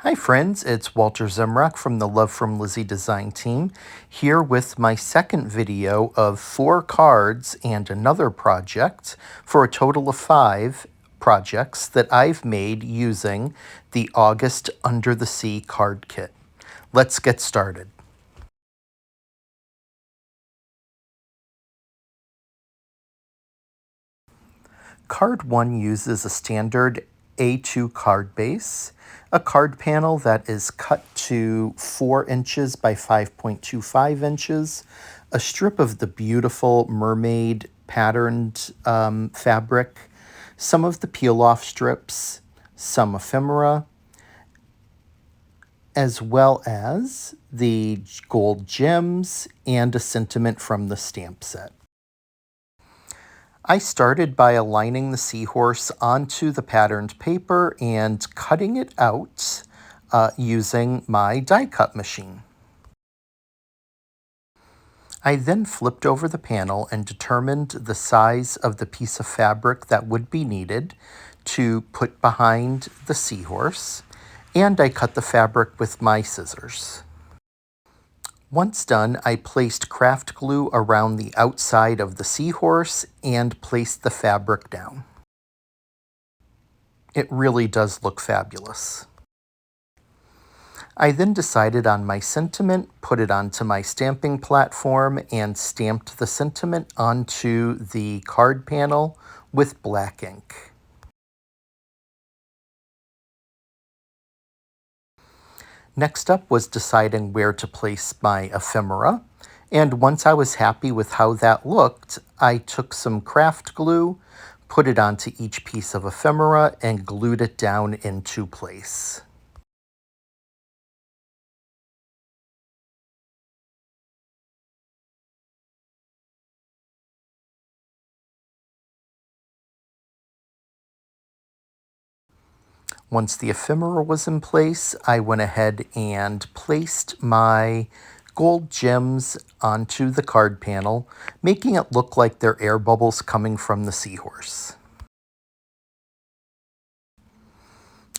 Hi friends, it's Walter Zemrock from the Love from Lizi design team, here with my second video of 4 cards and another project for a total of 5 projects that I've made using the August Under the Sea card kit. Let's get started. Card 1 uses a standard A2 card base, a card panel that is cut to 4 inches by 5.25 inches, a strip of the beautiful mermaid patterned fabric, some of the peel-off strips, some ephemera, as well as the gold gems and a sentiment from the stamp set. I started by aligning the seahorse onto the patterned paper and cutting it out using my die cut machine. I then flipped over the panel and determined the size of the piece of fabric that would be needed to put behind the seahorse, and I cut the fabric with my scissors. Once done, I placed craft glue around the outside of the seahorse and placed the fabric down. It really does look fabulous. I then decided on my sentiment, put it onto my stamping platform, and stamped the sentiment onto the card panel with black ink. Next up was deciding where to place my ephemera, and once I was happy with how that looked, I took some craft glue, put it onto each piece of ephemera, and glued it down into place. Once the ephemera was in place, I went ahead and placed my gold gems onto the card panel, making it look like they're air bubbles coming from the seahorse.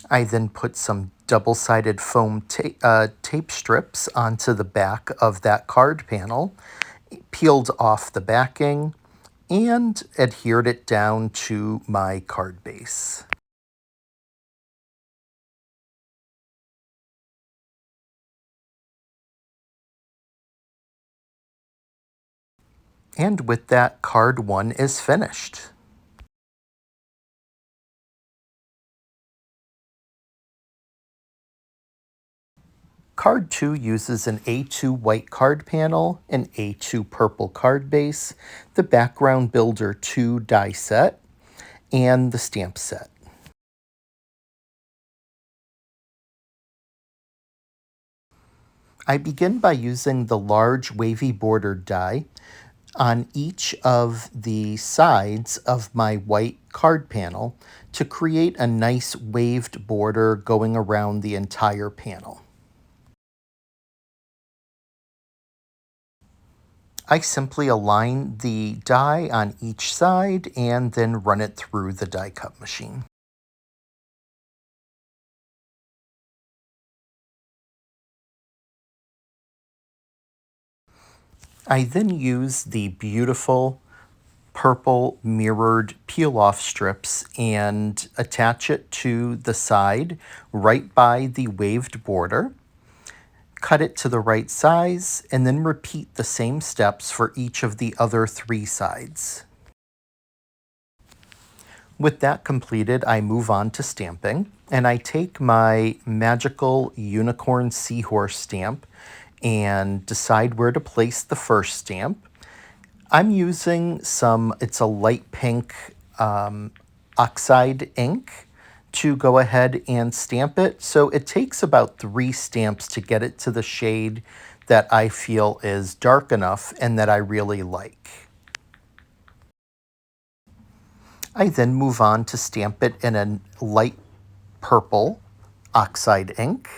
I then put some double-sided foam tape strips onto the back of that card panel, peeled off the backing, and adhered it down to my card base. And with that, card 1 is finished. Card 2 uses an A2 white card panel, an A2 purple card base, the Background Builder 2 die set, and the stamp set. I begin by using the large wavy bordered die on each of the sides of my white card panel to create a nice waved border going around the entire panel. I simply align the die on each side and then run it through the die cut machine. I then use the beautiful purple mirrored peel-off strips and attach it to the side right by the waved border. Cut it to the right size, and then repeat the same steps for each of the other 3 sides. With that completed, I move on to stamping, and I take my magical unicorn seahorse stamp and decide where to place the first stamp. I'm using it's a light pink oxide ink to go ahead and stamp it. So it takes about 3 stamps to get it to the shade that I feel is dark enough and that I really like. I then move on to stamp it in a light purple oxide ink.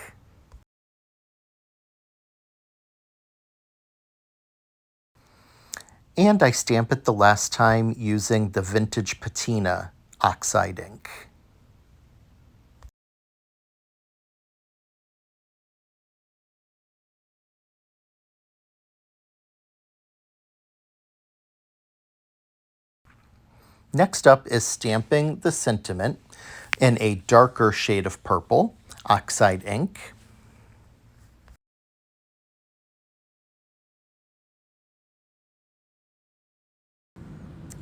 And I stamp it the last time using the vintage patina oxide ink. Next up is stamping the sentiment in a darker shade of purple, oxide ink.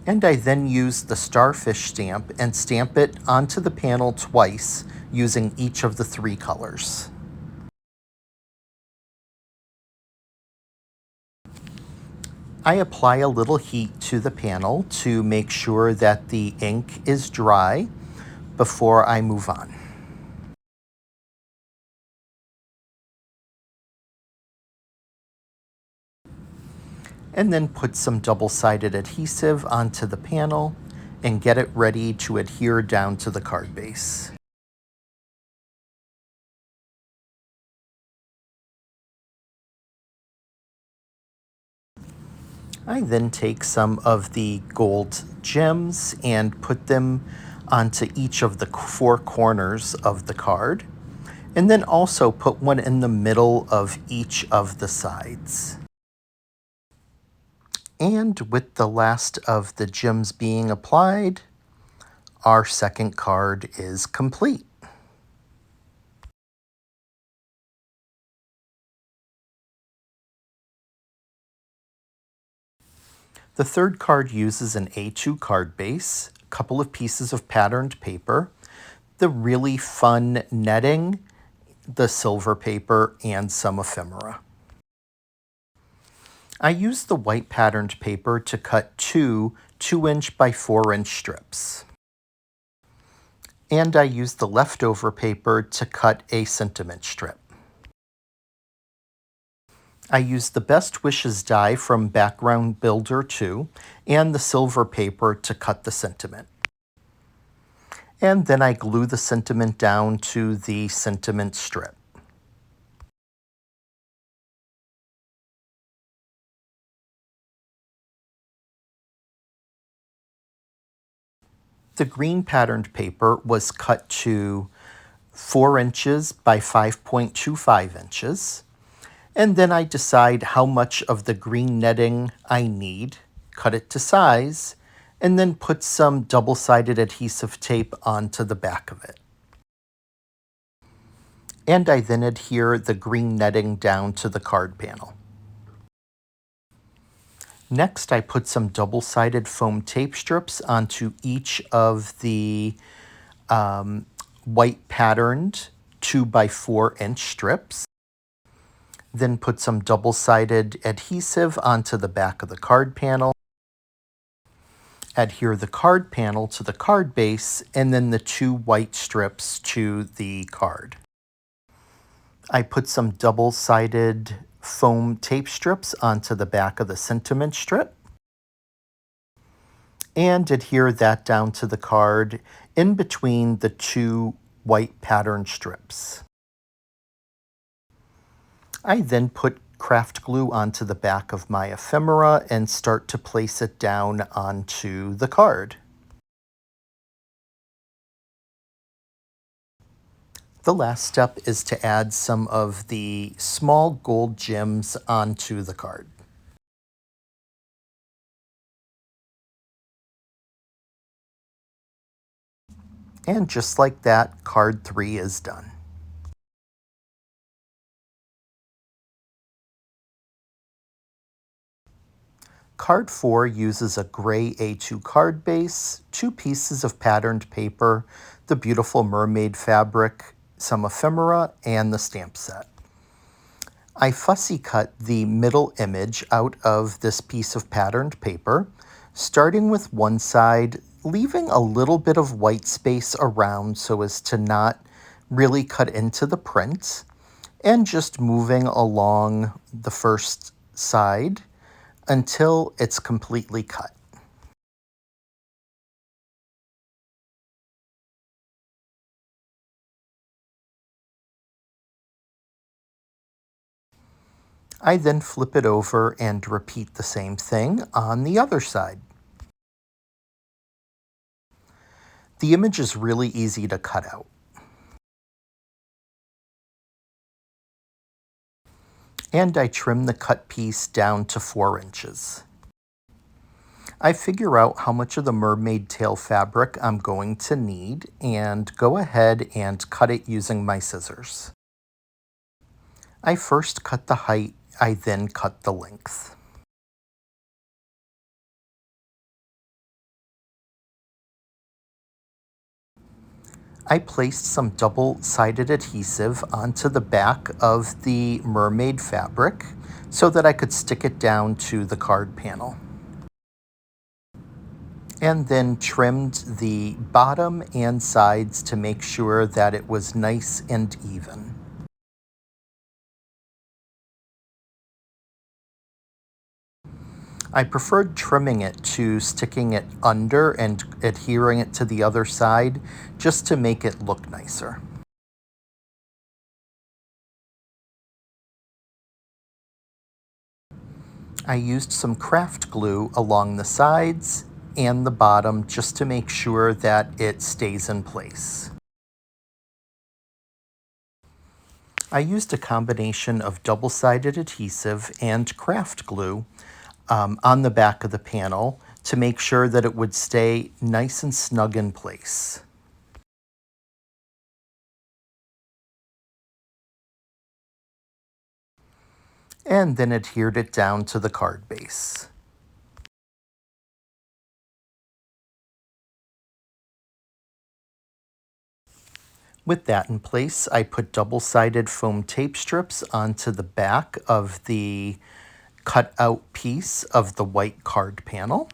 And I then use the starfish stamp and stamp it onto the panel twice using each of the 3 colors. I apply a little heat to the panel to make sure that the ink is dry before I move on. And then put some double-sided adhesive onto the panel and get it ready to adhere down to the card base. I then take some of the gold gems and put them onto each of the 4 corners of the card, and then also put one in the middle of each of the sides. And with the last of the gems being applied, our second card is complete. The third card uses an A2 card base, a couple of pieces of patterned paper, the really fun netting, the silver paper, and some ephemera. I used the white patterned paper to cut 2 2-inch by 4-inch strips. And I used the leftover paper to cut a sentiment strip. I used the Best Wishes die from Background Builder 2 and the silver paper to cut the sentiment. And then I glue the sentiment down to the sentiment strip. The green patterned paper was cut to 4 inches by 5.25 inches. And then I decide how much of the green netting I need, cut it to size, and then put some double-sided adhesive tape onto the back of it. And I then adhere the green netting down to the card panel. Next, I put some double-sided foam tape strips onto each of the white patterned 2 by 4-inch strips. Then put some double-sided adhesive onto the back of the card panel. Adhere the card panel to the card base, and then the 2 white strips to the card. I put some double-sided foam tape strips onto the back of the sentiment strip and adhere that down to the card in between the 2 white pattern strips. I then put craft glue onto the back of my ephemera and start to place it down onto the card. The last step is to add some of the small gold gems onto the card. And just like that, card 3 is done. Card 4 uses a gray A2 card base, 2 pieces of patterned paper, the beautiful mermaid fabric, some ephemera, and the stamp set. I fussy cut the middle image out of this piece of patterned paper, starting with one side, leaving a little bit of white space around so as to not really cut into the print, and just moving along the first side until it's completely cut. I then flip it over and repeat the same thing on the other side. The image is really easy to cut out. And I trim the cut piece down to 4 inches. I figure out how much of the mermaid tail fabric I'm going to need and go ahead and cut it using my scissors. I first cut the height, I then cut the length. I placed some double-sided adhesive onto the back of the mermaid fabric so that I could stick it down to the card panel. And then trimmed the bottom and sides to make sure that it was nice and even. I preferred trimming it to sticking it under and adhering it to the other side just to make it look nicer. I used some craft glue along the sides and the bottom just to make sure that it stays in place. I used a combination of double-sided adhesive and craft glue on the back of the panel to make sure that it would stay nice and snug in place. And then adhered it down to the card base. With that in place, I put double-sided foam tape strips onto the back of the cut-out piece of the white card panel,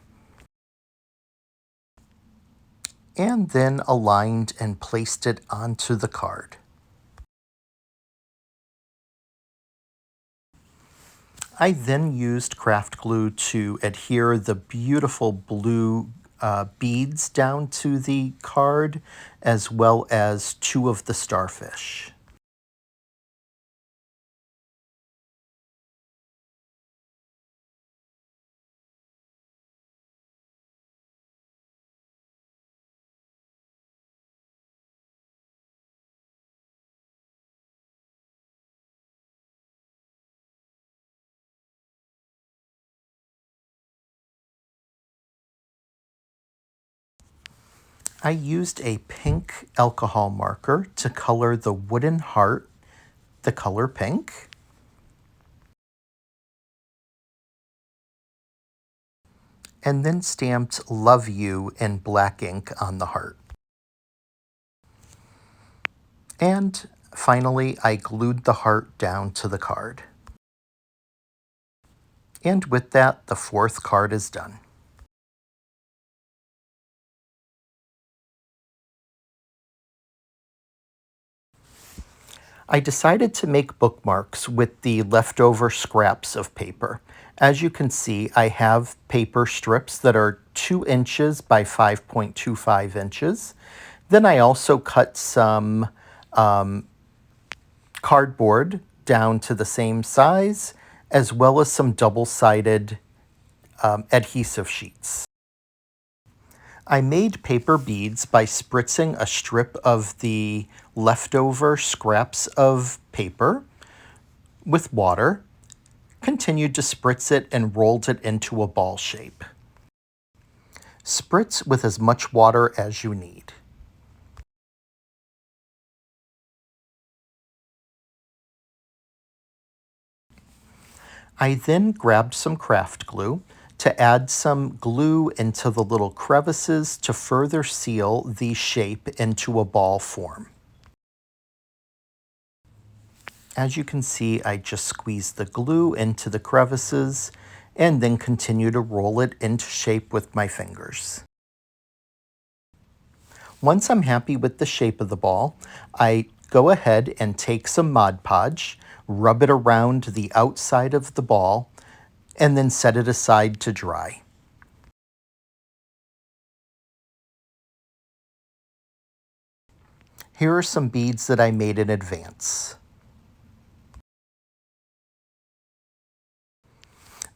and then aligned and placed it onto the card. I then used craft glue to adhere the beautiful blue beads down to the card, as well as two of the starfish. I used a pink alcohol marker to color the wooden heart the color pink, and then stamped "Love You" in black ink on the heart. And finally, I glued the heart down to the card. And with that, the fourth card is done. I decided to make bookmarks with the leftover scraps of paper. As you can see, I have paper strips that are 2 inches by 5.25 inches. Then I also cut some cardboard down to the same size, as well as some double-sided adhesive sheets. I made paper beads by spritzing a strip of the leftover scraps of paper with water, continued to spritz it, and rolled it into a ball shape. Spritz with as much water as you need. I then grabbed some craft glue to add some glue into the little crevices to further seal the shape into a ball form. As you can see, I just squeeze the glue into the crevices and then continue to roll it into shape with my fingers. Once I'm happy with the shape of the ball, I go ahead and take some Mod Podge, rub it around the outside of the ball, and then set it aside to dry. Here are some beads that I made in advance.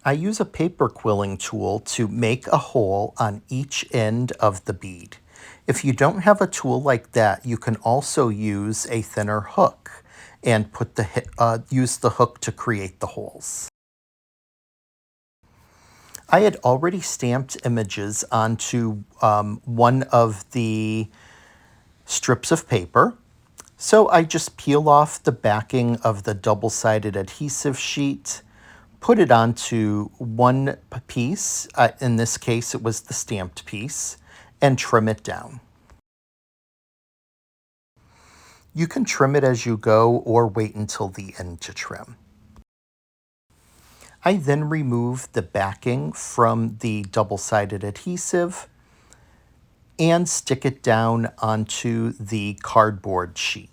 I use a paper quilling tool to make a hole on each end of the bead. If you don't have a tool like that, you can also use a thinner hook and use the hook to create the holes. I had already stamped images onto one of the strips of paper. So I just peel off the backing of the double-sided adhesive sheet, put it onto one piece, in this case it was the stamped piece, and trim it down. You can trim it as you go or wait until the end to trim. I then remove the backing from the double-sided adhesive and stick it down onto the cardboard sheet.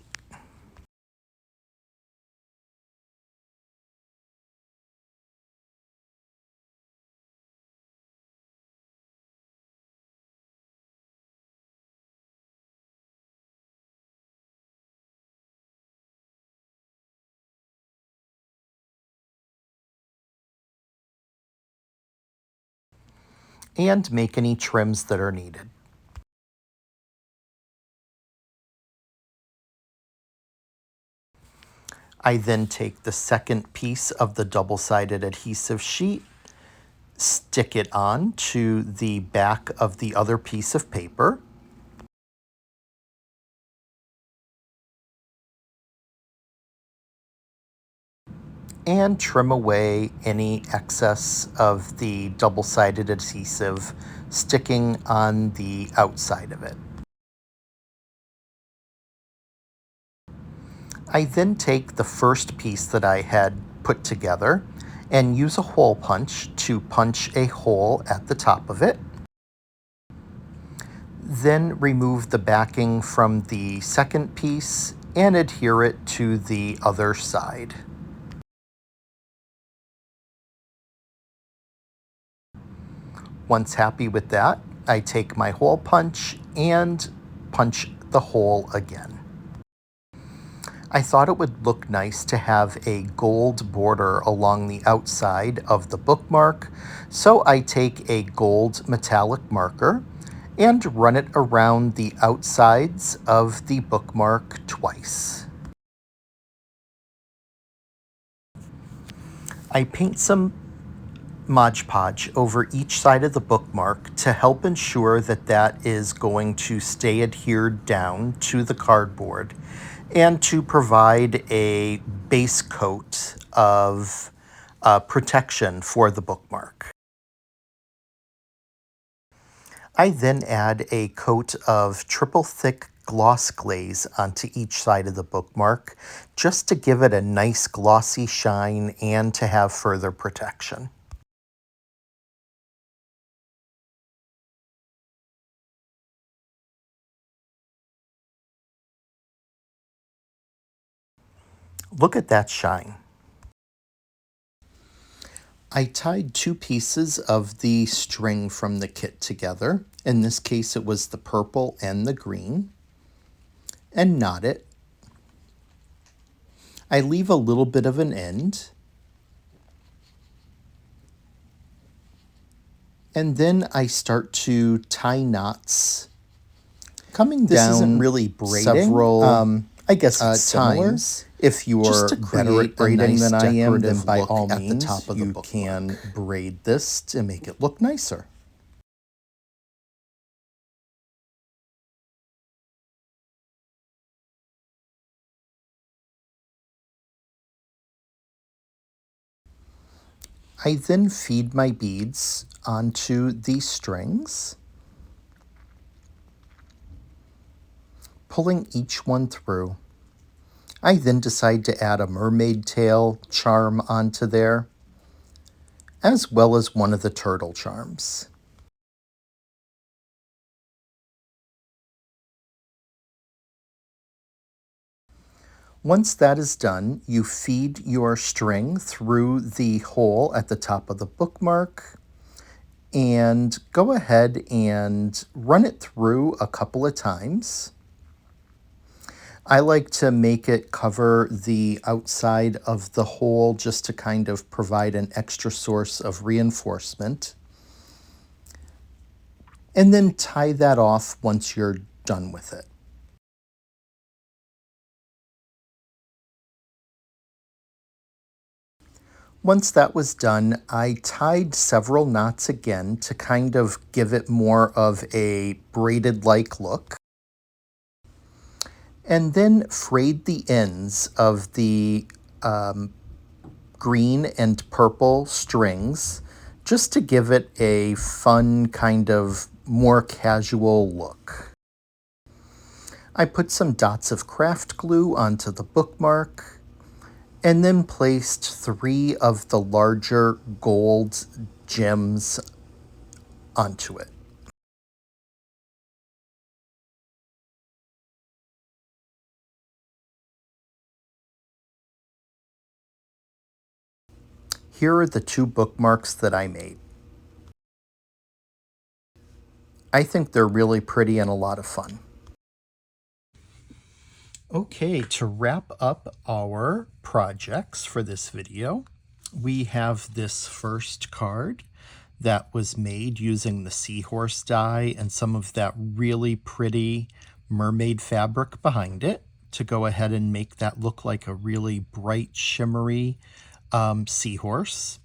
And make any trims that are needed. I then take the second piece of the double-sided adhesive sheet, stick it on to the back of the other piece of paper, and trim away any excess of the double-sided adhesive sticking on the outside of it. I then take the first piece that I had put together and use a hole punch to punch a hole at the top of it. Then remove the backing from the second piece and adhere it to the other side. Once happy with that, I take my hole punch and punch the hole again. I thought it would look nice to have a gold border along the outside of the bookmark, so I take a gold metallic marker and run it around the outsides of the bookmark twice. I paint some Mod Podge over each side of the bookmark to help ensure that that is going to stay adhered down to the cardboard and to provide a base coat of protection for the bookmark. I then add a coat of triple thick gloss glaze onto each side of the bookmark just to give it a nice glossy shine and to have further protection. Look at that shine. I tied two pieces of the string from the kit together. In this case, it was the purple and the green, and knot it. I leave a little bit of an end, and then I start to tie knots coming This down isn't really braiding. several I guess it's similar. times. If you're Just to better at create a braiding nice than I am, then decorative by look all at the means, top of the you bookmark. can braid this to make it look nicer. I then feed my beads onto these strings, pulling each one through. I then decide to add a mermaid tail charm onto there, as well as one of the turtle charms. Once that is done, you feed your string through the hole at the top of the bookmark and go ahead and run it through a couple of times. I like to make it cover the outside of the hole just to kind of provide an extra source of reinforcement. And then tie that off once you're done with it. Once that was done, I tied several knots again to kind of give it more of a braided-like look, and then frayed the ends of the green and purple strings just to give it a fun, kind of more casual look. I put some dots of craft glue onto the bookmark and then placed 3 of the larger gold gems onto it. Here are the 2 bookmarks that I made. I think they're really pretty and a lot of fun. Okay, to wrap up our projects for this video, we have this first card that was made using the seahorse die and some of that really pretty mermaid fabric behind it to go ahead and make that look like a really bright, shimmery seahorse.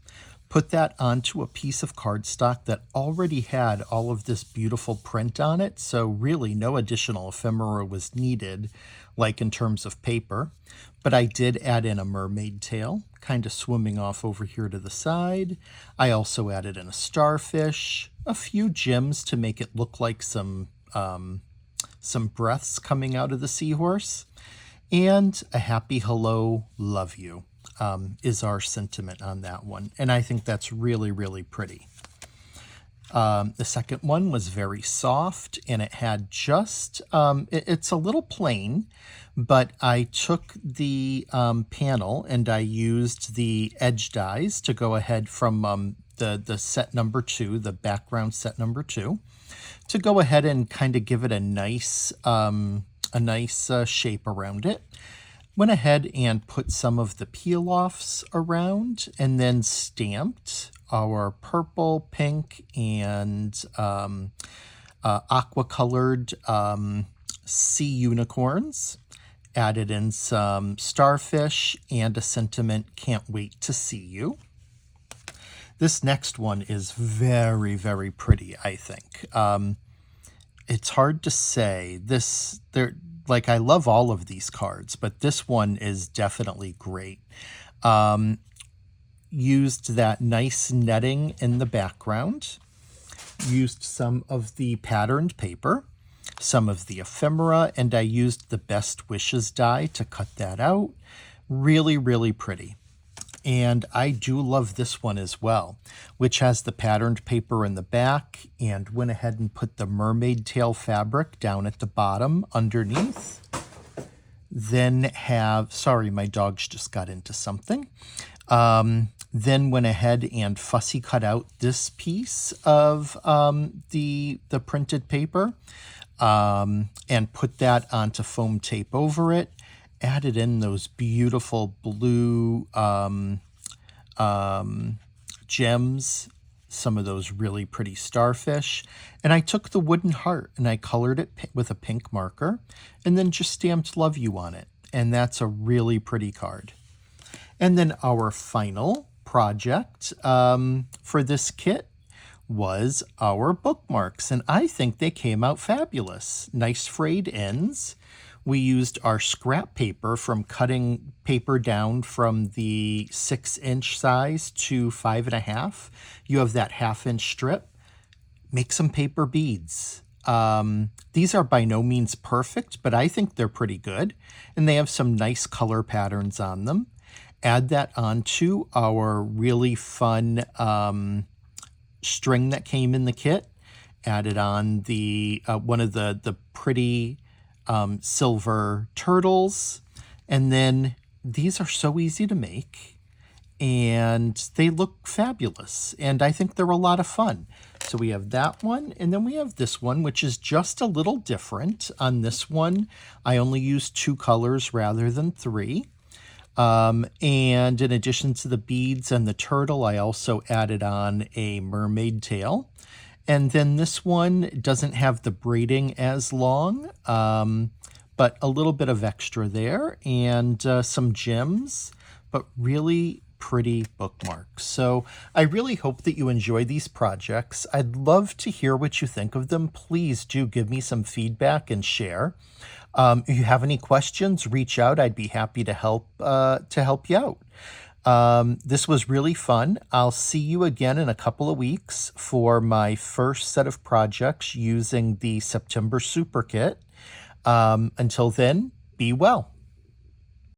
Put that onto a piece of cardstock that already had all of this beautiful print on it, so really no additional ephemera was needed, like in terms of paper. But I did add in a mermaid tail, kind of swimming off over here to the side. I also added in a starfish, a few gems to make it look like some breaths coming out of the seahorse, and a happy hello, love you. Is our sentiment on that one. And I think that's really, really pretty. The second one was very soft, and it had just, it's a little plain, but I took the panel and I used the edge dies to go ahead from the set number 2, the background set number 2, to go ahead and kind of give it a nice shape around it. Went ahead and put some of the peel-offs around and then stamped our purple, pink, and aqua-colored sea unicorns. Added in some starfish and a sentiment, can't wait to see you. This next one is very, very pretty, I think. It's hard to say. Like, I love all of these cards, but this one is definitely great. Used that nice netting in the background. Used some of the patterned paper, some of the ephemera, and I used the Best Wishes die to cut that out. Really, really pretty. And I do love this one as well, which has the patterned paper in the back, and went ahead and put the mermaid tail fabric down at the bottom underneath. Then sorry, my dogs just got into something. Then went ahead and fussy cut out this piece of the printed paper and put that onto foam tape over it. Added in those beautiful blue gems, some of those really pretty starfish, and I took the wooden heart and I colored it with a pink marker and then just stamped love you on it, and that's a really pretty card. And then our final project for this kit was our bookmarks, and I think they came out fabulous. Nice frayed ends. We used our scrap paper from cutting paper down from the 6-inch size to 5.5. You have that 1/2-inch strip. Make some paper beads. These are by no means perfect, but I think they're pretty good. And they have some nice color patterns on them. Add that onto our really fun string that came in the kit. Added on the one of the pretty silver turtles, and then these are so easy to make and they look fabulous, and I think they're a lot of fun. So we have that one, and then we have this one, which is just a little different. On this one I only used 2 colors rather than 3, and in addition to the beads and the turtle, I also added on a mermaid tail. And then this one doesn't have the braiding as long, but a little bit of extra there, and some gems, but really pretty bookmarks. So I really hope that you enjoy these projects. I'd love to hear what you think of them. Please do give me some feedback and share. If you have any questions, reach out. I'd be happy to help you out. This was really fun. I'll see you again in a couple of weeks for my first set of projects using the September Super Kit. Until then, be well.